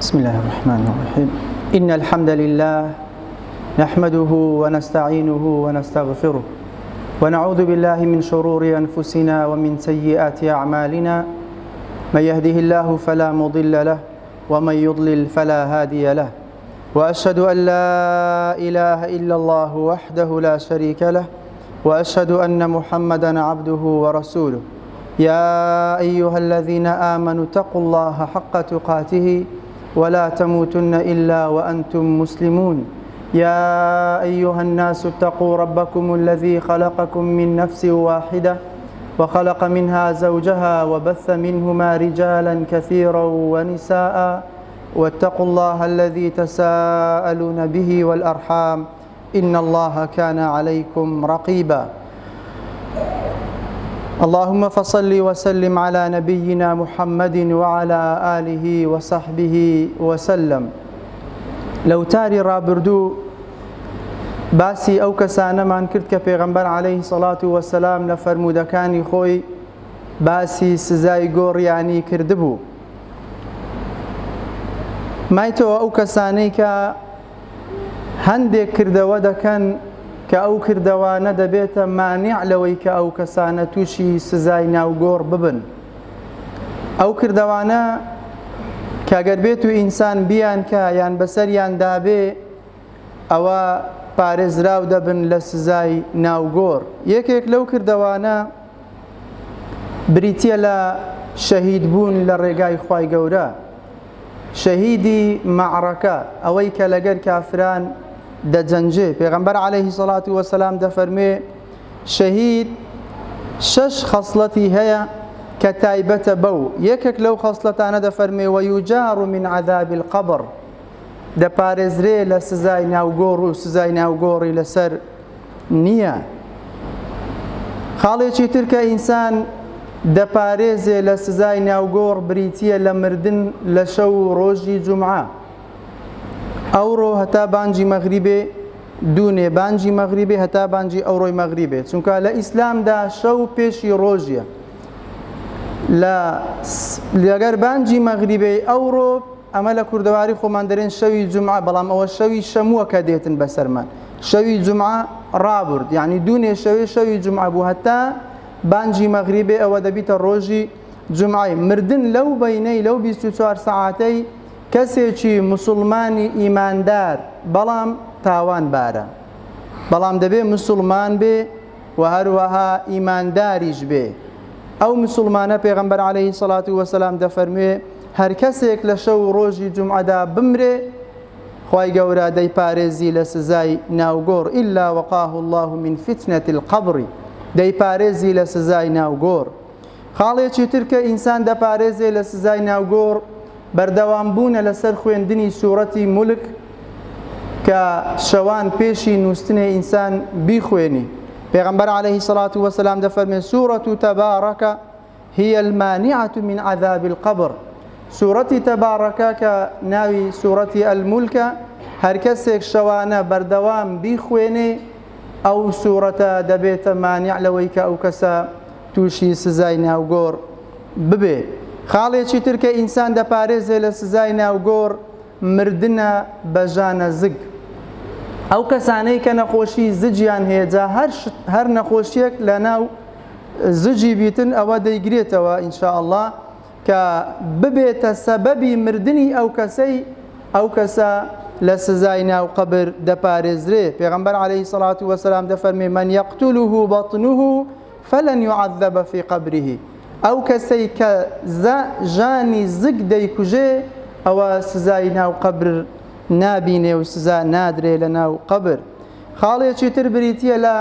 بسم الله الرحمن الرحيم إن الحمد لله نحمده ونستعينه ونستغفره ونعوذ بالله من شرور أنفسنا ومن سيئات أعمالنا من يهده الله فلا مضل له ومن يضلل فلا هادي له وأشهد أن لا إله إلا الله وحده لا شريك له وأشهد أن محمدا عبده ورسوله يا أيها الذين آمنوا اتقوا الله حق تقاته ولا تموتن إلا وأنتم مسلمون يا أيها الناس اتقوا ربكم الذي خلقكم من نفس واحدة وخلق منها زوجها وبث منهما رجالا كثيرا ونساء واتقوا الله الذي تساءلون به والأرحام إن الله كان عليكم رقيبا اللهم فصل وسلم على نبينا محمد وعلى آله وصحبه وسلم لو تاري رابردو باسی ئەو کەسانەمان کرد کە پێغەمبەر عەلەیهی سەڵات وەسەلام لە فەرموودەکانی خۆی باسی سزای گۆڕیانی کردبوو. مایتەوە ئەو کەسانەی کە هەندێک کردەوە دەکەن کە ئەو کردەوانە دەبێتە مانیع لەوەی کە ئەو کەسانە تووشی سزای ناوگۆڕ ببن. ئەو کردەوانە کەگەر بێت و ئینسان بیان کە یان بەسەریان دابێ ئەوە پارێزراو دەبن لە سزای ناوگۆڕ. یەکێک لەو کردەوانە بریتیە لە شەهید بوون لە ڕێگای خوای گەورە، شەهیدی مەعرەکە، ئەوەی کە لەگەر کافران دەجەنجێ. پێغەمبەر عەلەیهی سەڵات وەسەلام دەفەرمێ شەهید 6 خەسڵەتی هەیە کە تایبەتە بەو. یەکێک لەو خەسڵەتانە دەفەرمێ وەیوجار من عەذاب القەبر، دەپارێزرێ لە سزای ناوگۆڕ و سزای ناوگۆڕی لەسەر نییە. خاڵێکی تر کە ئینسان دەپارێزێ لە سزای ناوگۆڕ بریتیە لە مردن لە شەو ڕۆژی جومعە. ئەوڕۆ هەتا بانجی مەغریبێ دوونێ، بانجی مەغریبێ هەتا بانجی ئەوڕۆی مەغریبێ، چونکە لە ئیسلامدا شەو پێشی ڕۆژیە. لەگەر بانجی مەغریبێ ئەوڕۆ ئەمە لە کوردەواری خۆمان دەرێن شەوی جومعە، بەڵام ئەوە شەوی شەمووە کە دێتن بەسەرمان. شەوی جومعە ڕابرد، یعنی دوونێ شەوی جومعە بوو هەتا بانجی مەغریبێ ئەوە دەبیتە ڕۆژی جومعەی. مردن لەو بەینەی لەو 24 سەعاتەی کەسێکی موسڵمانی ئیماندار بەڵام تاوان بارە، بەڵام دەبێ موسڵمان بێ و هەروەها ئیمانداریش بێ. ئەو موسڵمانە پێغەمبەر عەلەیهی سەڵات وەسەلام دەفەرموێ هەر کەسێک لە شەو ڕۆژی جومعەدا بمرێ خوای گەورە دەیپارێزی لە سزای ناوگۆڕ ئیلا وەقاه الله من فتنة القبر، دەیپارێزی لە سزای ناوگۆڕ. خاڵێکی تر کە ئینسان دەپارێزێ لە سزای ناوگۆڕ بەردەوام بوونە لەسەر خوێندنی سوورەتی مولک کە شەوان پێشی نووستنێ ئینسان بیخوێنی. پێغەمبەر عەلەیهی سەڵات وەسەلام دەفەرمێ سوورەت تەبارەکە هي المانعة من عذاب القبر. سوورەتی تەبارەکە کە ناوی سوورەتی ئەلمولکە، هەر کەسێک شەوانە بەردەوام بیخوێنێ ئەو سوورەتە دەبێتە مانیع لەوەی کە ئەو کەسە تووشی سزای ناوگۆڕ ببێ. خاڵێکی تر کە ئینسان دەپارێزێ لە سزای ناوگۆڕ مردنە بە ژانە زگ. ئەو کەسانەی کە نەخۆشی زجیان هەیە، جا هەر نەخۆشیەک لە ناو زجی بیتن ئەوە دەیگرێتەوە ئینشاء الله کە ببێتە سەبەبی مردنی ئەو کەسە لە سزای ناو قبر دەپارێزرێ. پێغەمبەر عەلەیهی سەڵات وەسەلام دەفەرمێ من یەقتله بەطنه فلن يعذب في قبره. ئەو کەسەی کە ژانی زگ دەیکوژێ ئەوە سزای ناو قبر نابینێ و سزا نادرێ لە ناو قبر. خاڵێکی تر بریتیە لە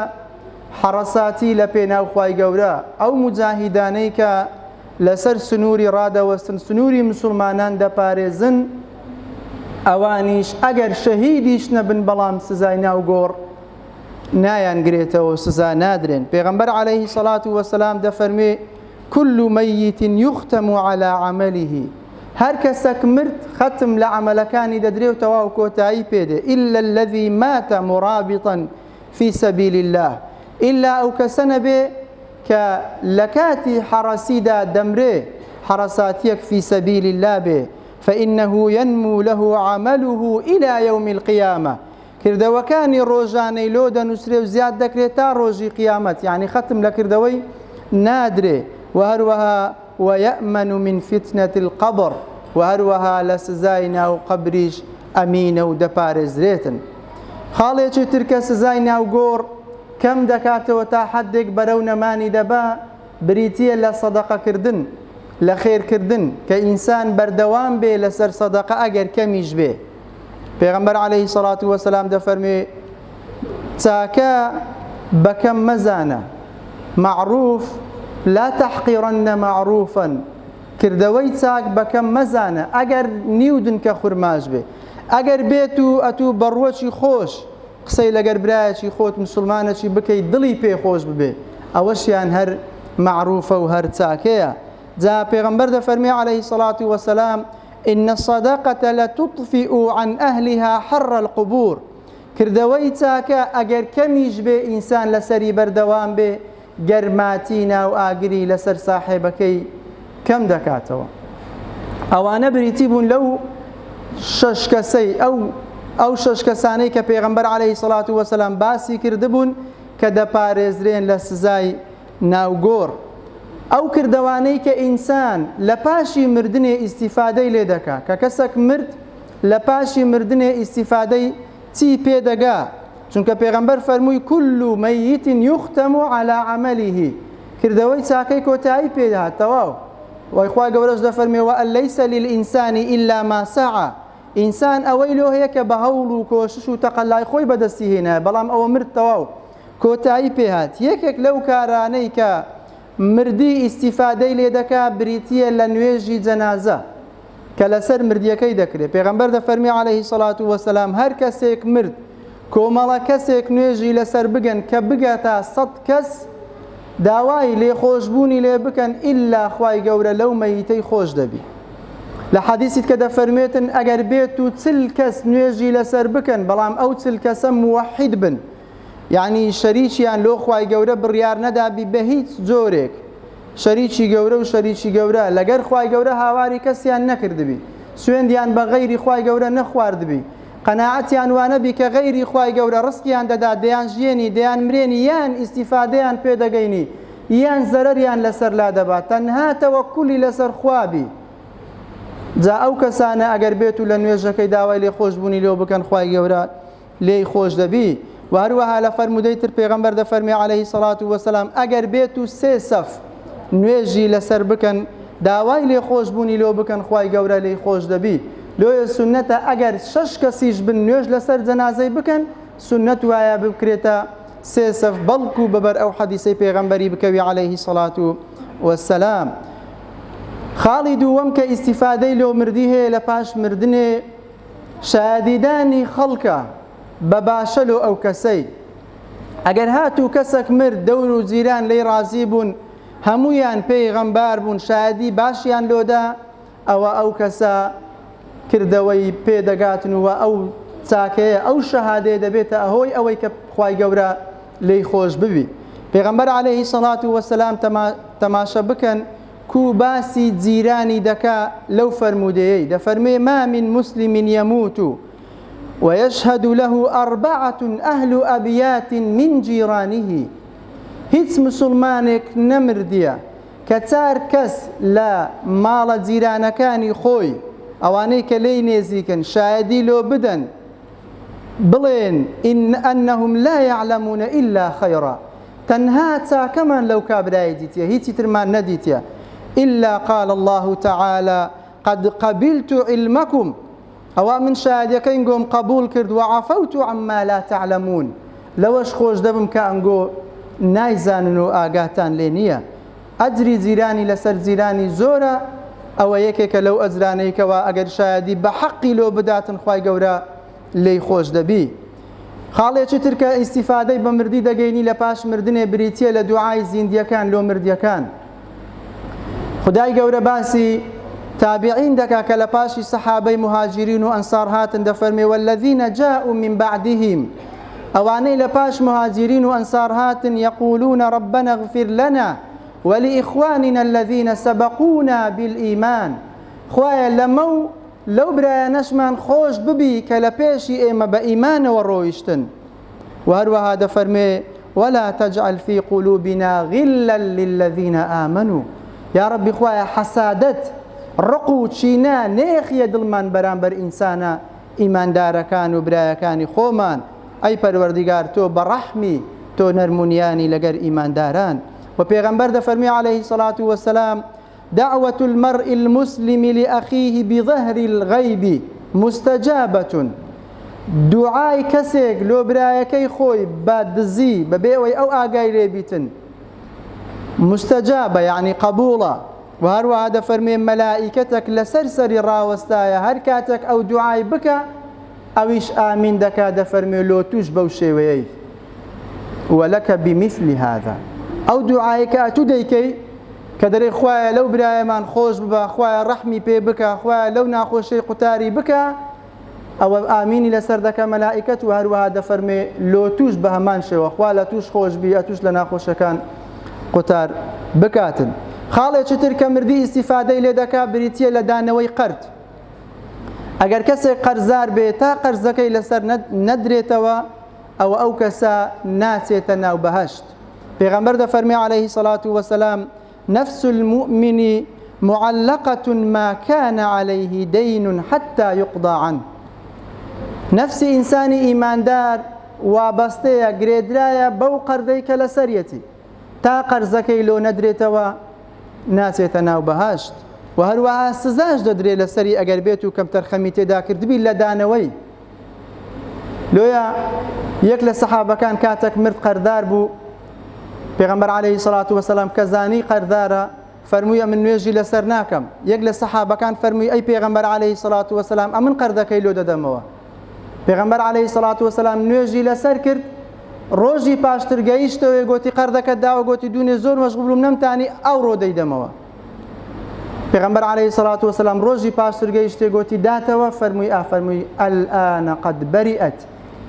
حەڕەساتی لە پێناو خوای گەورە. ئەو مجاهیدانەی کە لەسەر سنووری ڕادەوەستن، سنووری مسلمانان دەپارێزن، ئەوانیش ئەگەر شەهیدیش نەبن بەڵام سزای ناوگۆڕ نایانگرێتەوە، سزا نادرێن. پێغەمبەر عەلەیهی سەڵات وەسەلام دەفەرمێ كل ميت يختم على عمله، هەر کەسێک مرد ختم لە عملەکانی دەدرێ و تەواو کۆتایی پێدێ. إلا الذي مات مرابطا في سبيل الله، إلا ئەو کەسە نەبێ کە لە کاتی حەڕەسیدا دەمرێ حەڕەساتیەک فی سەبیل الله بێ فإنه ينمو له عمله إلى يوم القيامة کردەوەکانی ڕۆژانەی لۆ دەنووسرێ و زیاد دەکرێت تا ڕۆژی قیامەت یعنی ختم لە کردەوەی نادرێ و هەروەها ويأمن من فتنة القبر و هەروەها لە سزای ناو قەبریش ئەمینە و دەپارێزرێتن خاڵێکی ترکە سزای ناوگۆڕ کەم دەکاتەوە تا حەدێک بەرەو نەمانی دەبا بریتیە لە سەدەقەکردن لە خێرکردن کە ئینسان بەردەوام بێ لەسەر سەدەقە ئەگەر کەمیش بێ پێغەمبەر عەلەیهی سەڵات وەسەلام دەفەرمێ چاکە بەکەم مەزانە معروف لا تحقیرن معروفا کردەوەی چاک بەکەم مەزانە ئەگەر نیودن کە خورماش بێ ئەگەر بێت و ئەتوو بەڕوەچی خۆش قسەی لەگەر برایەکی خۆت مسلمانەکی بکەیت دڵی پێ خۆش ببێ ئەوەشیان هەر معروفە و هەر چاکەیە جا پێغەمبەر دەفەرمێ عەلەیهی سەڵات وەسەلام إن الصدقة لتطفئ عن أهلها حر القبور کردەوەی چاکە ئەگەر کەمیش بێ ئینسان لەسەری بەردەوام بێ گەرماتی ناو ئاگری لەسەر ساحێبەکەی کەم دەکاتەوە ئەوانە بریتی بوون لەو شەش کەسەی ئەو شەش کەسانەی کە پێغەمبەر عەلەیهی سەڵات وەسەلام باسی کردبوون کە دەپارێزرێن لە سزای ناوگۆڕ ئەو کردەوانەی کە ئینسان لە پاشی مردنێ ئیستیفادەی لێ دەکا کە کەسێک مرد لە پاشی مردنێ ئیستیفادەی چی پێدەگا چونکە پێغەمبەر فەرمووی كل ميت يختم على عمله کردەوەی چاکەی کۆتایی پێدەهات تەواو وای خوا گەورەش دەفەرمێ وأن ليس للإنسان إلا ما سعى ئینسان ئەوەی لۆ هەیە کە بە هەوڵ و کۆشش و تەقەلای خۆی بەدەستی هێنایە بەڵام ئەوە مرد تەواو کۆتایی پێهات یەکێک لەو کارانەی کە مردی ئیستیفادەی لێ دەکا بریتیە لە نوێژی جەنازە کە لەسەر مردیەکەی دەکرێت پێغەمبەر دەفەرمی عەلەیهی سەڵات وەسەلام هەر کەسێک مرد کۆمەڵە کەسێک نوێژی لەسەر بگەن کە بگاتە 100 کەس داوای لێخۆشبوونی لێ بکەن ئیلا خوای گەورە لەو مەیتەی خۆش دەبی لە حەدیثیت کە دەفەرمێتن ئەگەر بێت و 40 کەس نوێژی لەسەر بکەن بەڵام ئەو 40 کەسە موحید بن یعنی شەریکیان لۆ خوای گەورە بڕیار نەدابی بە هیچ جۆرێک شەریکی گەورە و شەریکی گەورە لەگەر خوای گەورە هاواری کەسیان نەکردبی سوێندیان بە غەیری خوای گەورە نەخواردبی قەناعەتیان وانەبی کە غەیری خوای گەورە ڕزقیان دەدا دەیان ژیێنی دەیان مرێنی یان ئیستیفادەیان پێدەگەینی یان زەرەریان لەسەر لا دەبات تەنها تەوەکولی لەسەر خوابی جا ئەو کەسانە ئەگەر بێت و لە نوێژەکەی داوای لێ خۆشبوونی لێو بکەن خوای گەورە لێی خۆش دەبی و هەروەها لە فەرمودەی تر پێغەمبەر دەفەرمێ عەلەیهی سەڵات وەسەلام ئەگەر بێت و 3 سەف نوێژی لەسەر بکەن داوای لێ خۆشبوونی لێو بکەن خوای گەورە لێی خۆش دەبی لۆیە سنەتە ئەگەر 6 کەسیش بن نوێژ لەسەر جەنازەی بکەن سنەت وایە بکرێتە 3 سەف بەڵکو بەبەر ئەو حەدیثەی پێغەمبەری بکەوی عەلەیهی سەڵات وەسەلام خاڵی دووەم کە ئیستیفادەی لۆ مردی هەیە لە پاش مردنێ شادیدانی خەڵکە بە باشە لۆ ئەو کەسەی ئەگەر هاتوو کەسێک مرد دەور و جیران لێی ڕازی بوون هەموویان پێیغەمبار بوون شادی باشیان لۆدا ئەوە ئەو کەسە کردەوەی پێدەگاتن و ئەو چاکەیە ئەو شەهادەیە دەبێتە ئەهۆی ئەوەی کە خوای گەورە لێی خۆش ببی پێغەمبەر عەلەیهی سەڵات وەسەلام تەماشە بکەن کو باسی جیرانی دەکا لەو فەرمودەیەی دەفەرمێ ما من مسلم يموت ويشهد له 4 أهل أبيات من جيرانه هیچ مسلمانێک نەمردیە کە 4 کەس لە ماڵە جیرانەکانی خۆی ئەوانەی کە لێی نێزیکن شایدی لۆ بدەن بڵێن إن أنهم لا يعلمون إلا خيرا تەنها چاکەمان لەو کابرای دیتیە هیچی ترمان نەدیتیە إلا قال الله تعالى قد قبلت علمكم ئەوە من شایدەکەین گۆم قبول کرد وعفوت عما لا تعلمون لەوەش خۆش دەبم کە ئەنگۆ نایزانن و ئاگاتان لێ نییە ئەجری جیرانی لەسەر جیرانی زۆرە ئەوە یەکێکە لەو ئەجرانەیەکەوە ئەگەر شایدی بە حەقی لۆ بداتن خوای گەورە لێی خۆش دەبی خاڵێکی ترکە ئیستیفادەی بە مردی دەگەینی لە پاش مردنێ بریتیە لە دوعای زیندیەکان لۆ مردیەکان خدای گەورە باسی تابعین دەکا کە لە پاشی سەحابەی مهاجرین و ئەنسار هاتن دەفەرمێ والذین جاءوا من بعدهم ئەوانەی لە پاش مهاجرین و ئەنسار هاتن يقولون ربنا اغفر لنا ولإخواننا الذين سبقونا بالإيمان خوایە لەو برایانەشمان خۆش ببی کە لە پێشی ئێمە بە ئیمانەوە ڕۆیشتن و هەروەها دەفەرمێ ولا تجعل في قلوبنا غلا للذين آمنوا يا ربي خوایە حەسادەت ڕق و چینە نێخیە دڵمان بەرامبەر ئینسانە ئیماندارەکان و برایەکانی خۆمان ئەی پەروەردیگار تۆ بەڕەحمی تۆ نەرمونیانی لەگەر ئیمانداران و پێغەمبەر دەفەرمی عليه الصلاة والسلام دعوة المرء المسلم لأخيه بظهر الغيب مستجابة دوعای کەسێک لۆ برایەکەی خۆی بە دزی بەبێەوەی ئەو ئاگای لێبیتن مستجابە یعنی قبوڵە و هەروەها دەفەرمێ مەلائیکەتێک لەسەر سەری ڕاوەستایە هەر کاتێک ئەو دوعای بکە ئەویش ئامین دەکا دەفەرمێ لۆ توش بەو شێوەیەی وەلەکە بمثل هذا ئەو دوعای کە ئەتوو دەیکەی کە دەرێ خوایە لەو برایەمان خۆش ببە خوایە ڕەحمی پێ بکە خوایە لەو ناخۆشەی قوتاری بکە ئەوە ئامینی لەسەر دەکە مەلائیکەت و هەروەها دەفەرمێ لۆ توش بە هەمان شێوە خوا لە توش خۆش بی ئەتوش لە ناخۆشەکان قوتار بکاتن خاڵێکی تر کە مردی ئیستیفادەی لێ دەکا بریتیە لە دانەوەی قەرد ئەگەر کەسێک قەرزار بێت تا قەرزەکەی لەسەر نەدرێتەوە ئەوە ئەو کەسە ناچێتە ناو بەهەشت پێغەمبەر دەفەرمێ عليه الصلاة والسلام نفس المؤمن معلقة ما كان عليه دين حتى يقضى عنه نفسی ئینسانی ئیماندار وابەستەیە گرێدرایە بەو قەردەی کە لەسەریەتی تا قەرزەکەی لۆ نەدرێتەوە ناچێتە ناو بەهەشت و هەروەها سزاش دەدرێت لەسەری ئەگەر بێت و کەم تەرخەمی تێدا کردبی لە دانەوەی لۆیە یەک لە سەحابەکان کاتێک مرد قەردار بوو پێغەمبەر عەلەیهی سەڵات وەسەلام کە زانی قەردارە فەرموویە من نوێژی لەسەر ناکەم یەک لە سەحابەکان فەرمووی ئەی پێغەمبەر عەلەیهی سەڵات وەسەلام ئەمن قەردەکەی لۆ دەدەمەوە پێغەمبەر عەلەیهی سەڵات وەسەلام نوێژی لەسەر کرد ڕۆژی پاشتر گەیشتەوە گوتی قەردەکەت داوە گوتی دوونێ زۆر مەشغوڵ بووم نەمتانی ئەو ڕۆ دەیدەمەوە پێغەمبەر عەلەیهی سەڵات وەسەلام ڕۆژی پاشتر گەیشتێ گوتی داتەوە فەرمووی ئەلئانە قەد بەریئەت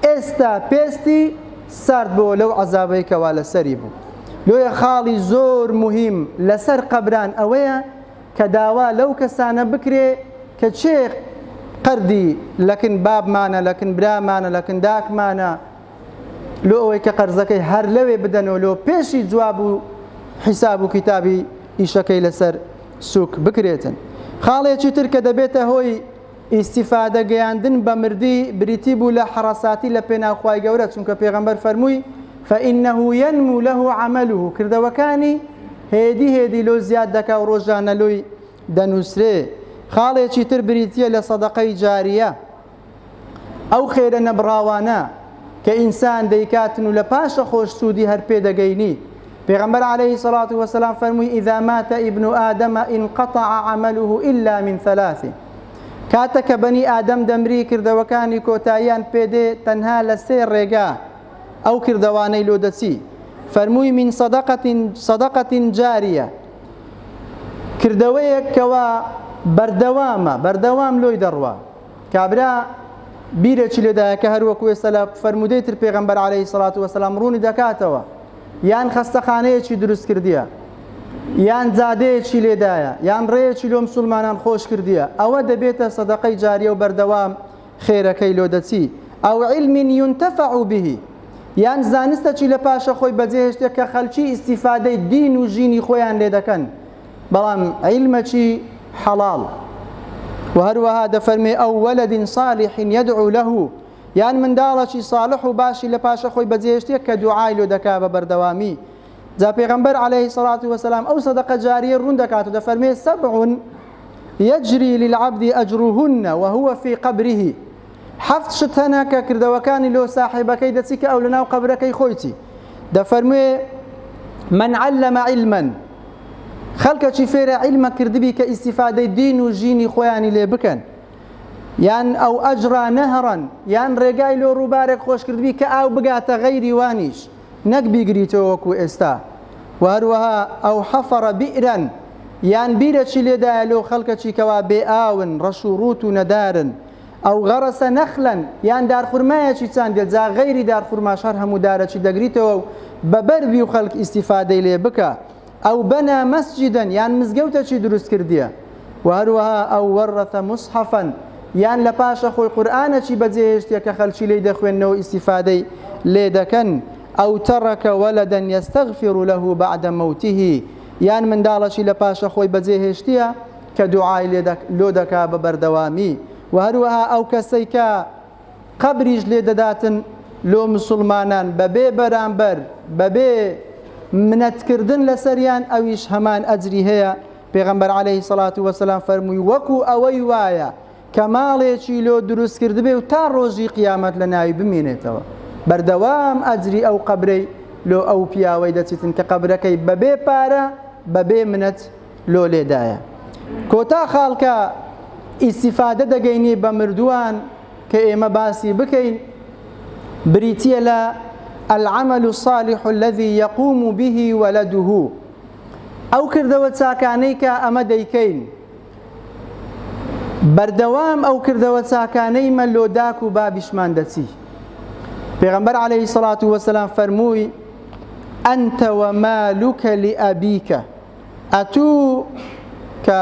ئێستا پێستی سارد بۆ لەو عەزابەی کەوا لەسەری بوو لۆیە خاڵی زۆر مهم لەسەر قەبران ئەوەیە کە داوا لەو کەسانە بکرێ کە چێ قەردی لەکن بابمانە لەکن برامانە لەکن داکمانە لۆ ئەوەی کە قەرزەکەی هەر لەوێ بدەنەوە لۆ پێشی جواب و حیساب و کتابی ئیشەکەی لەسەر سوک بکرێتن خاڵێکی تر کە دەبێتە هۆی ئیستیفادە گەیاندن بە مردی بریتی بوو لە حەڕەساتی لە پێناوخوای گەورە چونکە پێغەمبەر فەرمووی فإنه ينمو له عمله کردەوەکانی هێدی لۆ زیاد دەکا و ڕۆژانە لۆی دەنووسرێ خاڵێکی تر بریتیە لە سەدەقەی جاریە ئەو خێرە نەبڕاوانە کە ئینسان دەیکاتن و لە پاشە خۆش سوودی هەر پێ دەگەینی پێغەمبەر عەلەیهی سەڵات وەسەلام فەرمووی ئیذا مات ابن آدم انقطع عمله إلا من ثلاث کاتە کە بەنی ئادەم دەمری کردەوەکانی کۆتاییان پێدێ تەنها لە سێ ڕێگا ئەو کردەوانەی لۆ دەچی فەرمووی من صدقة جاریە کردەوەیەک کەوا بەردەوام لۆی دەڕوا کابرا بیرێکی لێدایە کە هەروەکو ئێستا لە فەرمودەی تر پێغەمبەر عەلەیهی سەڵات وەسەلام ڕوونی دەکاتەوە یان خەستەخانەیەکی دروست کردیە یان جادەیەکی لێدایە یان ڕێیەکی لۆ موسڵمانان خۆش کردیە ئەوە دەبێتە سەدەقەی جاریە و بەردەوام خێرەکەی لۆ دەچی ئەو علم ينتفع به یان زانستەکی لە پاشە خۆی بەجێهێشتێ کە خەڵکی ئیستیفادەی دین و ژینی خۆیان لێ دەکەن بەڵام عیلمەکی حەڵاڵ و هەروەها دەفەرمێ ئەو وەلەد صالح يدعو له یان منداڵێکی صالح و باشی لە پاشە خۆی بەجێهێشتێ کە دوعای لۆ دەکا بە بەردەوامی جا پێغەمبەر عەلەیهی سەڵات وەسەلام ئەو سەدەقە جاریە ڕوون دەکات و دەفەرمێ سەبع يجري للعبد أجرهن وهو في قبره حەفت شت هەنا کە کردەوەکانی لۆ ساحیبەکەی دەچی کە ئەو لەناو قەبرەکەی خۆیتی دەفەرموێ من علم علما خەڵکەکی فێرە عیلمە کردبی کە ئیستیفادەی دین و ژینی خۆیانی لێ بکەن یان ئەو ئەجرا نەهڕەن یان ڕێگای لۆ ڕووبارێک خۆش کردبی کە ئاو بگاتە غەیری وانیش نەک بیگریتەوە وەکو ئێستا و هەروەها ئەو حەفەڕە بیئرەن یان بیرێکی لێدایە لۆ خەڵکەکی کەوا بێ ئاون ڕەش و ڕوت و نەدارن أو غرس نخلا يعني دار خرماية چیتان دێت جا غەیری دار خورماش هەر هەموو دارەچی دەگریتەوە و بەبەربی و خەڵک ئیسیفادەی لێ بکە ئەو بەنا مەسجدەن یان مزگەوتەچی دروست کردیە و هەروەها ئەو وەڕەتە مصحفەن یان لە پاشە خۆی قورئانەکی بەجێهێشتیە کە خەڵکی لێی دەخوێنەوە ئیسیفادەی لێ دەکەن ئەو تەڕەکە وەلەدەن یەستەغفر له بعد موته یان منداڵەکی لە پاشە خۆی بەجێهێشتیە کە دوعای لۆ دەکا بە بەردەوامی و هەروەها ئەو کەسەی کە قەبریش لێ دەداتن لۆ مسلمانان بەبێ بەرامبەر بەبێ منەتکردن لەسەریان ئەویش هەمان ئەجری هەیە پێغەمبەر عەلەیهی سەڵات وەسەلام فەرمووی وەکو ئەوەی وایە کە ماڵێکی لۆ دروست کردبێ و تا ڕۆژی قیامەت لە ناوی بمێنێتەوە بەردەوام ئەجری ئەو قەبرەی لۆ ئەو پیاوەی دەچیتن کە قەبرەکەی بەبێ پارە بەبێ منەت لۆ لێدایە کۆتا خاڵکە ئیسیفادە دەگەینی بە مردووان کە ئێمە باسی بکەین بریتیە لە العمل الصالح الذي يقوم به ولده ئەو کردەوە چاکانەی کە ئەمە دەیکەین بەردەوام ئەو کردەوە چاکانەی مە لۆداک و بابیشمان دەچی پێغەمبەر عەلەیهی سەڵات وەسەلام فەرمووی ئەنتە وەمالوکە لئەبیکە ئەتوو کە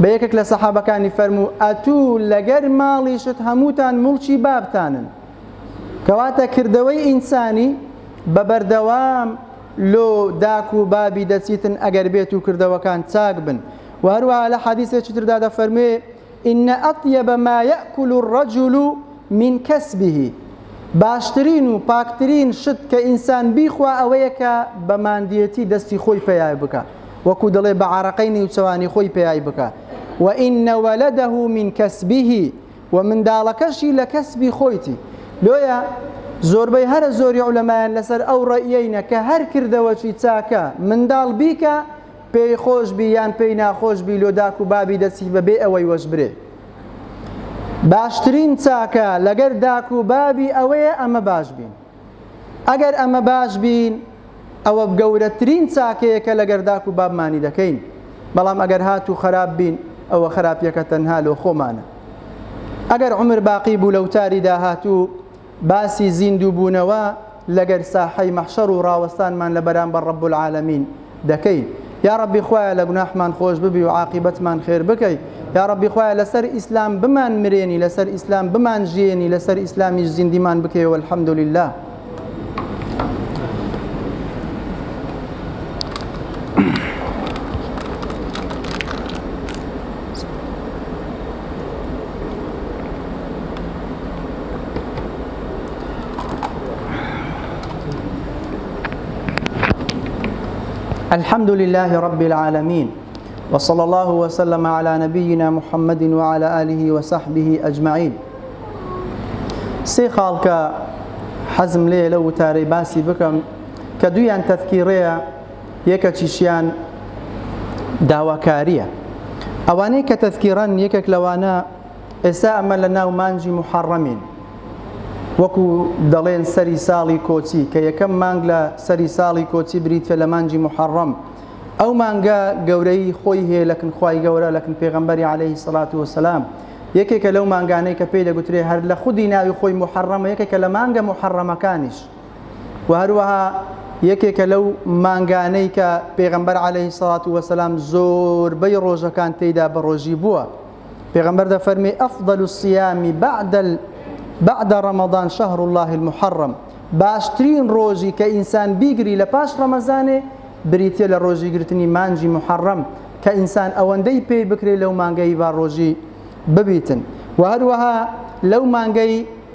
بە یەکێک لە سەحابەکانی فەرموو ئەتوو لەگەر ماڵیشت هەمووتان مڵکی بابتانن کەواتە کردەوەی ئینسانی بە بەردەوام لۆ داک و بابی دەچیتن ئەگەر بێت و کردەوەکان چاک بن و هەروەها لە حەدیثێکی تردا دەفەرموێ إن أطيب ما يأكل الرجل من كسبه باشترین و پاکترین شت کە ئینسان بیخوا ئەوەیە کە بە ماندیەتی دەستی خۆی پێیای بکە وەکو دەڵێ بە عارەقەی نێوچەوانی خۆی پێیای بکە وإن ولده من كسبه و منداڵەکەشی لە کەسبی خۆیتی لۆیە زۆربەی هەرە زۆری عولەمایان لەسەر ئەو ڕەئیەینە کە هەر کردەوەکی چاکە منداڵ بیکە پێی خۆش بی یان پێی ناخۆش بی لۆ داک و بابی دەچی بەبێ ئەوەی وەشبرێ باشترین چاکە لەگەر داک و بابی ئەوەیە ئەمە باش بین ئەگەر ئەمە باش بین ئەوە گەورەترین چاکەیە کە لەگەر داک و بابمانی دەکەین بەڵام ئەگەر هات و خراپ بین ئەوە خراپیەکە تەنها لۆ خۆمانە ئەگەر عمر باقی بوو لەو تاریدا هاتوو باسی زیندوو بوونەوە لەگەر ساحەی مەحشەر و ڕاوەستانمان لە بەرامبەر ڕەب العالەمین دەکەین یا ربی خوایە لە گوناحمان خۆش ببی و عاقبەتمان خێر بکەی یا ربی خوایە لەسەر ئیسلام بمان مرێنی لەسەر ئیسلام بمان ژیێنی لەسەر ئیسلامیش زیندیمان بکەی والحەمد لله الحمد لله رب العالمين وصلى الله وسلم على نبينا محمد وعلى آله وصحبه أجمعين سي خالك حزم لي لو تاري باسي بكم كدويان تذكيرية يكتشيان داواكارية أواني كتذكيرا يكك لوانا إساء ملنا ومانجي محرمين وەکو دەڵێن سەری ساڵی کۆچی کە یەکەم مانگ لە سەری ساڵی کۆچی بریتە لە مانجی محەڕەم ئەو مانگە گەورەی خۆی هەیە لەکن خوای گەورە لەکن پێغەمبەری عەلەیهی سەڵات وەسەلام یەکێکە لەو مانگانەی کە پێی دەگوترێ هەر لە خودی ناوی خۆی محەڕەمە یەکێکە لە مانگە محەڕەمەکانیش و هەروەها یەکێکە لەو مانگانەی کە پێغەمبەر عەلەیهی سەڵات وەسەلام زۆربەی ڕۆژەکان تێیدا بە ڕۆژی بووە پێغەمبەر دەفەرمێ ئەفضەل الصیام بعد رمضان شهر الله المحرم باشترین ڕۆژی کە ئینسان بیگری لە پاش ڕەمەزانێ بریتێ لە ڕۆژی گرتنی مانجی محەڕەم کە ئینسان ئەوەندەی پێی بکرێ لەو مانگەی با ڕۆژی ببیتن و هەروەها لەو مانگەی